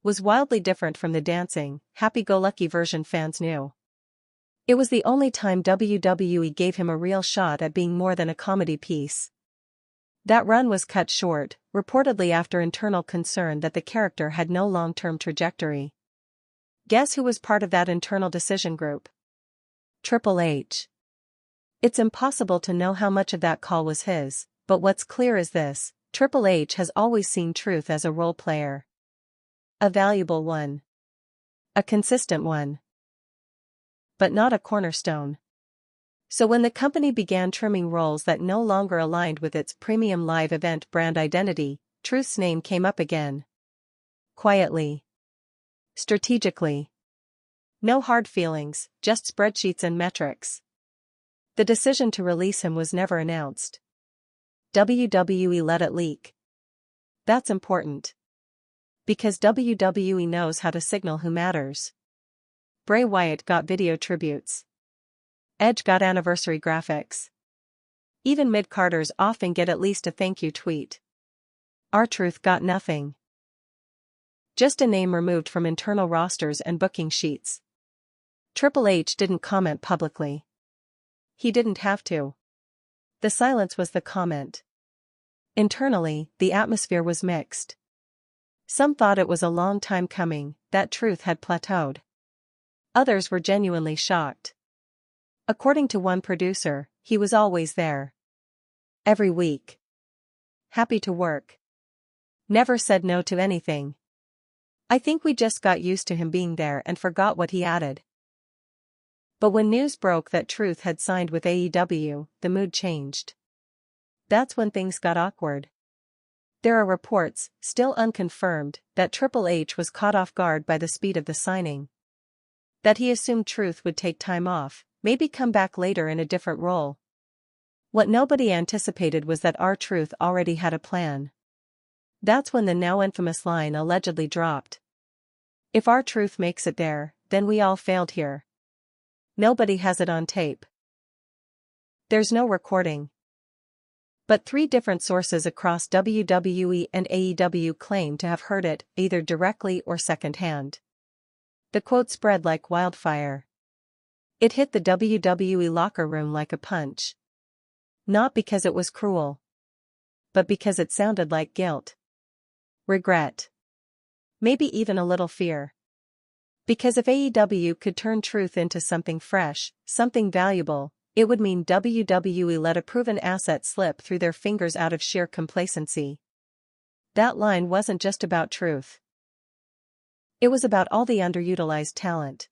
was wildly different from the dancing, happy-go-lucky version fans knew. It was the only time WWE gave him a real shot at being more than a comedy piece. That run was cut short, reportedly after internal concern that the character had no long-term trajectory. Guess who was part of that internal decision group? Triple H. It's impossible to know how much of that call was his, but what's clear is this: Triple H has always seen Truth as a role player. A valuable one. A consistent one. But not a cornerstone. So when the company began trimming roles that no longer aligned with its premium live event brand identity, Truth's name came up again. Quietly. Strategically. No hard feelings, just spreadsheets and metrics. The decision to release him was never announced. WWE let it leak. That's important. Because WWE knows how to signal who matters. Bray Wyatt got video tributes. Edge got anniversary graphics. Even mid-carders often get at least a thank you tweet. R-Truth got nothing. Just a name removed from internal rosters and booking sheets. Triple H didn't comment publicly. He didn't have to. The silence was the comment. Internally, the atmosphere was mixed. Some thought it was a long time coming, that Truth had plateaued. Others were genuinely shocked. According to one producer, he was always there. Every week. Happy to work. Never said no to anything. I think we just got used to him being there and forgot what he added. But when news broke that Truth had signed with AEW, the mood changed. That's when things got awkward. There are reports, still unconfirmed, that Triple H was caught off guard by the speed of the signing. That he assumed Truth would take time off, maybe come back later in a different role. What nobody anticipated was that R-Truth already had a plan. That's when the now infamous line allegedly dropped. If R-Truth makes it there, then we all failed here. Nobody has it on tape. There's no recording. But 3 different sources across WWE and AEW claim to have heard it, either directly or secondhand. The quote spread like wildfire. It hit the WWE locker room like a punch. Not because it was cruel. But because it sounded like guilt. Regret. Maybe even a little fear. Because if AEW could turn Truth into something fresh, something valuable, it would mean WWE let a proven asset slip through their fingers out of sheer complacency. That line wasn't just about Truth. It was about all the underutilized talent.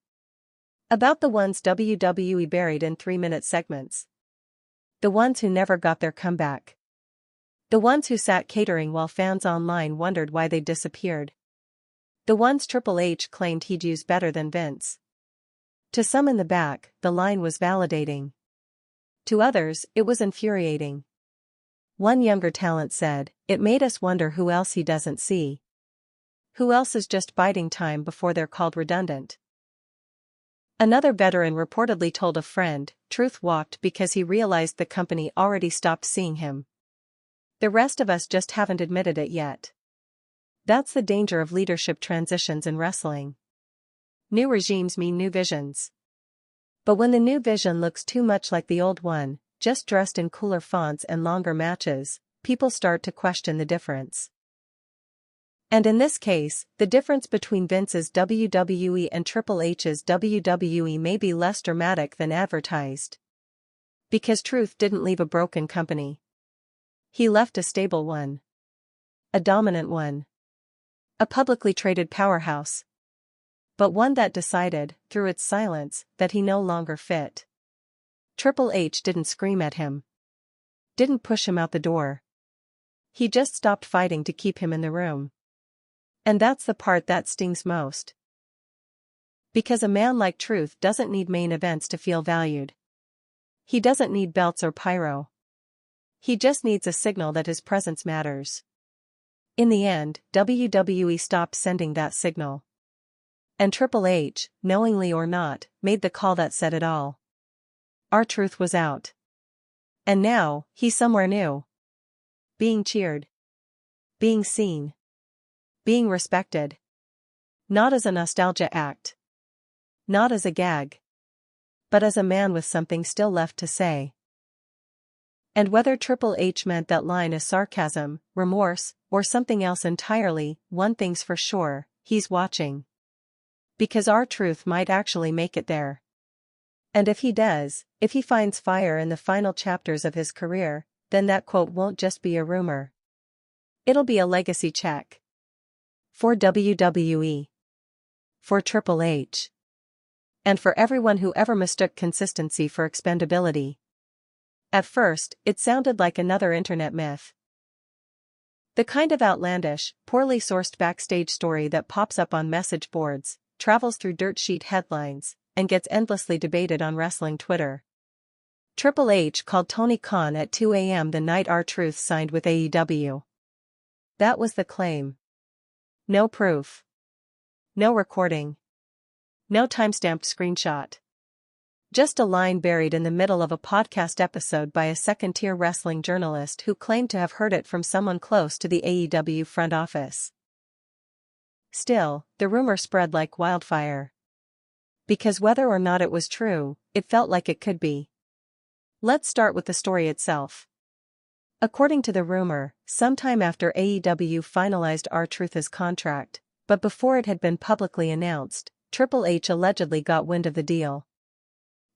About the ones WWE buried in 3-minute segments. The ones who never got their comeback. The ones who sat catering while fans online wondered why they disappeared. The ones Triple H claimed he'd use better than Vince. To some in the back, the line was validating. To others, it was infuriating. One younger talent said, "It made us wonder who else he doesn't see. Who else is just biding time before they're called redundant." Another veteran reportedly told a friend, "Truth walked because he realized the company already stopped seeing him. The rest of us just haven't admitted it yet." That's the danger of leadership transitions in wrestling. New regimes mean new visions. But when the new vision looks too much like the old one, just dressed in cooler fonts and longer matches, people start to question the difference. And in this case, the difference between Vince's WWE and Triple H's WWE may be less dramatic than advertised. Because Truth didn't leave a broken company. He left a stable one. A dominant one. A publicly traded powerhouse. But one that decided, through its silence, that he no longer fit. Triple H didn't scream at him. Didn't push him out the door. He just stopped fighting to keep him in the room. And that's the part that stings most. Because a man like Truth doesn't need main events to feel valued. He doesn't need belts or pyro. He just needs a signal that his presence matters. In the end, WWE stopped sending that signal. And Triple H, knowingly or not, made the call that said it all. R-Truth was out. And now, he's somewhere new. Being cheered. Being seen. Being respected. Not as a nostalgia act. Not as a gag. But as a man with something still left to say. And whether Triple H meant that line as sarcasm, remorse, or something else entirely, one thing's for sure, he's watching. Because R-Truth might actually make it there. And if he does, if he finds fire in the final chapters of his career, then that quote won't just be a rumor. It'll be a legacy check. For WWE. For Triple H. And for everyone who ever mistook consistency for expendability. At first, it sounded like another internet myth. The kind of outlandish, poorly sourced backstage story that pops up on message boards, travels through dirt sheet headlines, and gets endlessly debated on wrestling Twitter. Triple H called Tony Khan at 2 a.m. the night R-Truth signed with AEW. That was the claim. No proof. No recording. No timestamped screenshot. Just a line buried in the middle of a podcast episode by a second-tier wrestling journalist who claimed to have heard it from someone close to the AEW front office. Still, the rumor spread like wildfire. Because whether or not it was true, it felt like it could be. Let's start with the story itself. According to the rumor, sometime after AEW finalized R-Truth's contract, but before it had been publicly announced, Triple H allegedly got wind of the deal.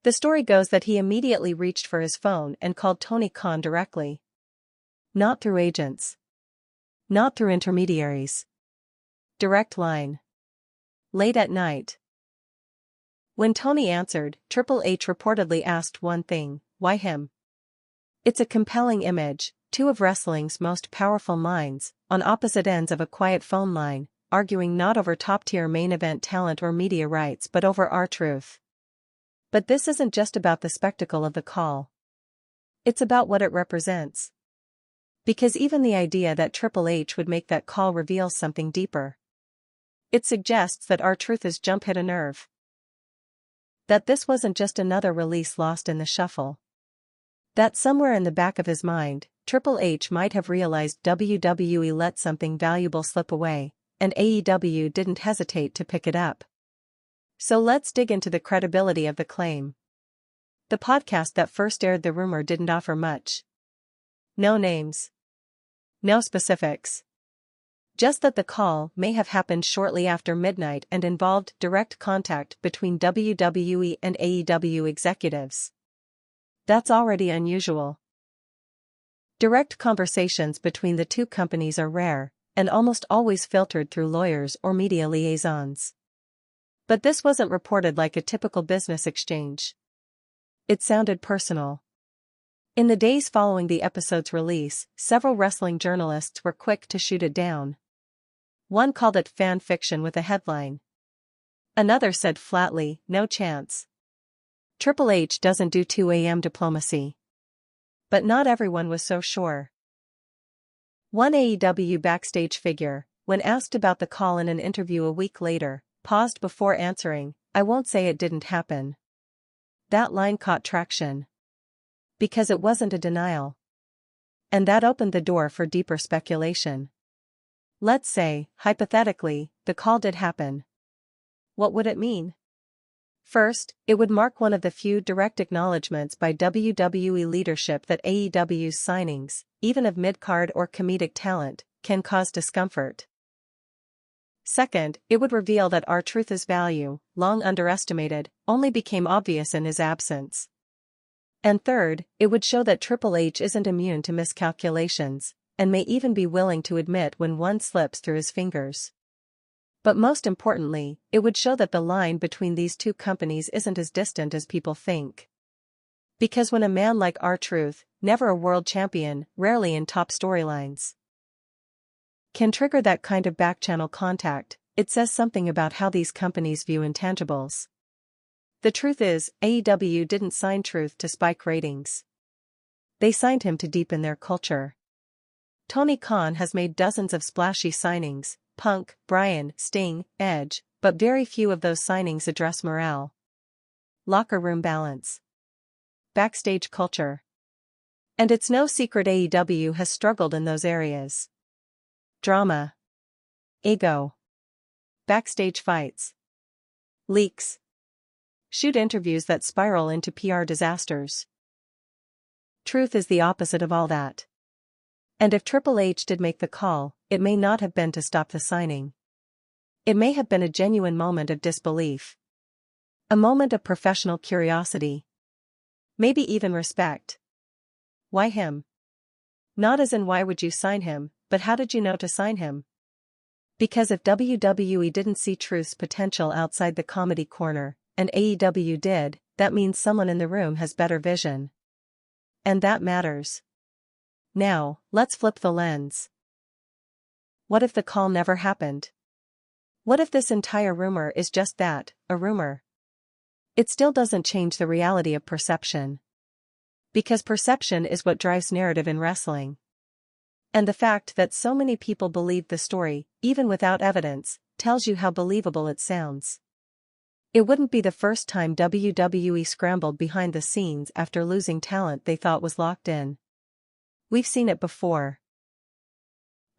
The story goes that he immediately reached for his phone and called Tony Khan directly. Not through agents. Not through intermediaries. Direct line. Late at night. When Tony answered, Triple H reportedly asked one thing: why him? It's a compelling image, two of wrestling's most powerful minds, on opposite ends of a quiet phone line, arguing not over top-tier main event talent or media rights but over R-Truth. But this isn't just about the spectacle of the call. It's about what it represents. Because even the idea that Triple H would make that call reveals something deeper. It suggests that R-Truth's jump hit a nerve. That this wasn't just another release lost in the shuffle. That somewhere in the back of his mind, Triple H might have realized WWE let something valuable slip away, and AEW didn't hesitate to pick it up. So let's dig into the credibility of the claim. The podcast that first aired the rumor didn't offer much. No names. No specifics. Just that the call may have happened shortly after midnight and involved direct contact between WWE and AEW executives. That's already unusual. Direct conversations between the two companies are rare, and almost always filtered through lawyers or media liaisons. But this wasn't reported like a typical business exchange. It sounded personal. In the days following the episode's release, several wrestling journalists were quick to shoot it down. One called it fan fiction with a headline. Another said flatly, no chance. Triple H doesn't do 2 a.m. diplomacy. But not everyone was so sure. One AEW backstage figure, when asked about the call in an interview a week later, paused before answering, "I won't say it didn't happen." That line caught traction. Because it wasn't a denial. And that opened the door for deeper speculation. Let's say, hypothetically, the call did happen. What would it mean? First, it would mark one of the few direct acknowledgments by WWE leadership that AEW's signings, even of mid-card or comedic talent, can cause discomfort. Second, it would reveal that R-Truth's value, long underestimated, only became obvious in his absence. And third, it would show that Triple H isn't immune to miscalculations, and may even be willing to admit when one slips through his fingers. But most importantly, it would show that the line between these two companies isn't as distant as people think. Because when a man like R-Truth, never a world champion, rarely in top storylines, can trigger that kind of back-channel contact, it says something about how these companies view intangibles. The truth is, AEW didn't sign Truth to spike ratings. They signed him to deepen their culture. Tony Khan has made dozens of splashy signings, Punk, Bryan, Sting, Edge, but very few of those signings address morale, locker room balance, backstage culture. And it's no secret AEW has struggled in those areas. Drama, ego, backstage fights, leaks, shoot interviews that spiral into PR disasters. Truth is the opposite of all that. And if Triple H did make the call, it may not have been to stop the signing. It may have been a genuine moment of disbelief. A moment of professional curiosity. Maybe even respect. Why him? Not as in why would you sign him, but how did you know to sign him? Because if WWE didn't see Truth's potential outside the comedy corner, and AEW did, that means someone in the room has better vision. And that matters. Now, let's flip the lens. What if the call never happened? What if this entire rumor is just that, a rumor? It still doesn't change the reality of perception. Because perception is what drives narrative in wrestling. And the fact that so many people believed the story, even without evidence, tells you how believable it sounds. It wouldn't be the first time WWE scrambled behind the scenes after losing talent they thought was locked in. We've seen it before.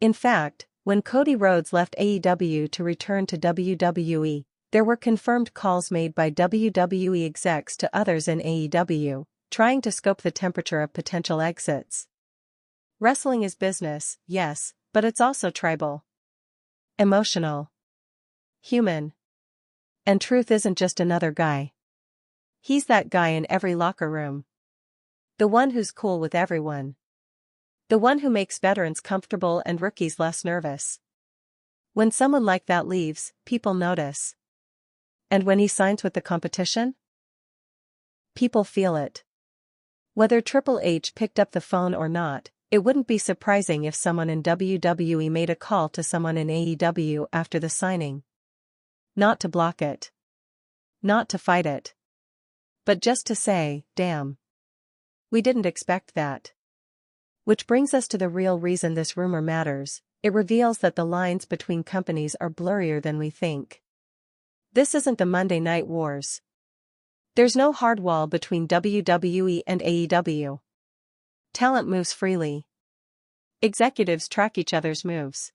In fact, when Cody Rhodes left AEW to return to WWE, there were confirmed calls made by WWE execs to others in AEW, trying to scope the temperature of potential exits. Wrestling is business, yes, but it's also tribal, emotional, human. And Truth isn't just another guy. He's that guy in every locker room. The one who's cool with everyone. The one who makes veterans comfortable and rookies less nervous. When someone like that leaves, people notice. And when he signs with the competition? People feel it. Whether Triple H picked up the phone or not, it wouldn't be surprising if someone in WWE made a call to someone in AEW after the signing. Not to block it. Not to fight it. But just to say, damn. We didn't expect that. Which brings us to the real reason this rumor matters. It reveals that the lines between companies are blurrier than we think. This isn't the Monday Night Wars. There's no hard wall between WWE and AEW. Talent moves freely. Executives track each other's moves.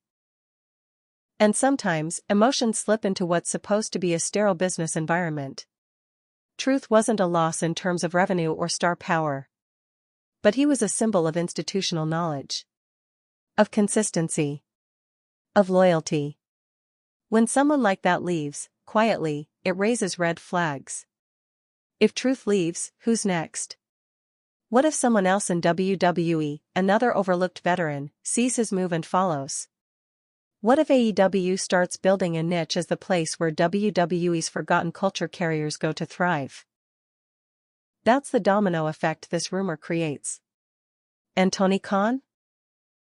And sometimes, emotions slip into what's supposed to be a sterile business environment. Truth wasn't a loss in terms of revenue or star power. But he was a symbol of institutional knowledge. Of consistency. Of loyalty. When someone like that leaves, quietly, it raises red flags. If Truth leaves, who's next? What if someone else in WWE, another overlooked veteran, sees his move and follows? What if AEW starts building a niche as the place where WWE's forgotten culture carriers go to thrive? That's the domino effect this rumor creates. And Tony Khan?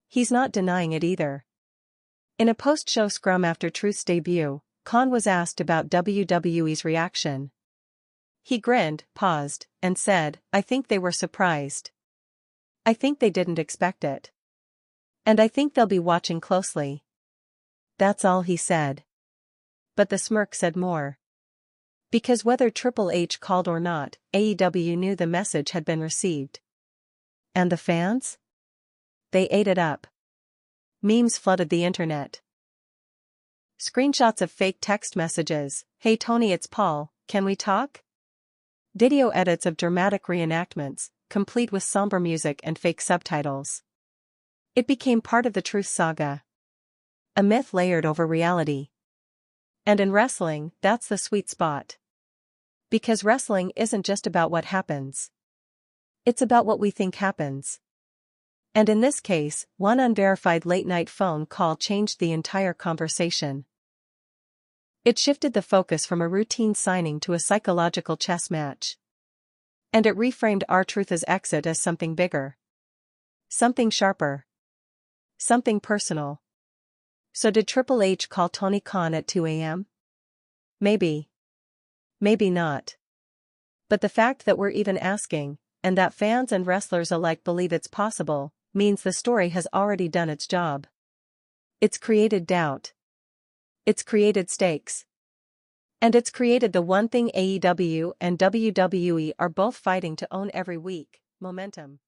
He's not denying it either. In a post-show scrum after Truth's debut, Khan was asked about WWE's reaction. He grinned, paused, and said, "I think they were surprised. I think they didn't expect it. And I think they'll be watching closely." That's all he said. But the smirk said more. Because whether Triple H called or not, AEW knew the message had been received. And the fans? They ate it up. Memes flooded the internet. Screenshots of fake text messages, "Hey Tony, it's Paul, can we talk?" Video edits of dramatic reenactments, complete with somber music and fake subtitles. It became part of the truth saga. A myth layered over reality. And in wrestling, that's the sweet spot. Because wrestling isn't just about what happens. It's about what we think happens. And in this case, one unverified late-night phone call changed the entire conversation. It shifted the focus from a routine signing to a psychological chess match. And it reframed R-Truth's exit as something bigger. Something sharper. Something personal. So did Triple H call Tony Khan at 2 a.m.? Maybe. Maybe not. But the fact that we're even asking, and that fans and wrestlers alike believe it's possible, means the story has already done its job. It's created doubt. It's created stakes. And it's created the one thing AEW and WWE are both fighting to own every week: momentum.